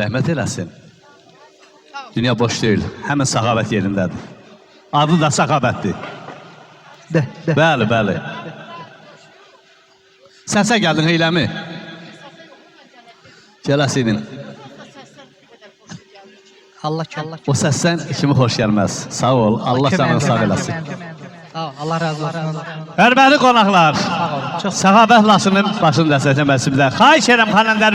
rəhmət eləsin. Dünya boş deyil, həmin Səxavət yerindədir. Adı da Səxavətdir. Bəli, bəli. Səsə gəldin eyləmi? Gələsiydin. Allah. O səsdən kimi xoş gəlməz. Sağ ol, Allah sənə sağ eləsin. Allah razı olsun. Hörmətli qonaqlar, Səxavət Lasının başını dəstəkləməsinizdən xahiş edirəm xanəndər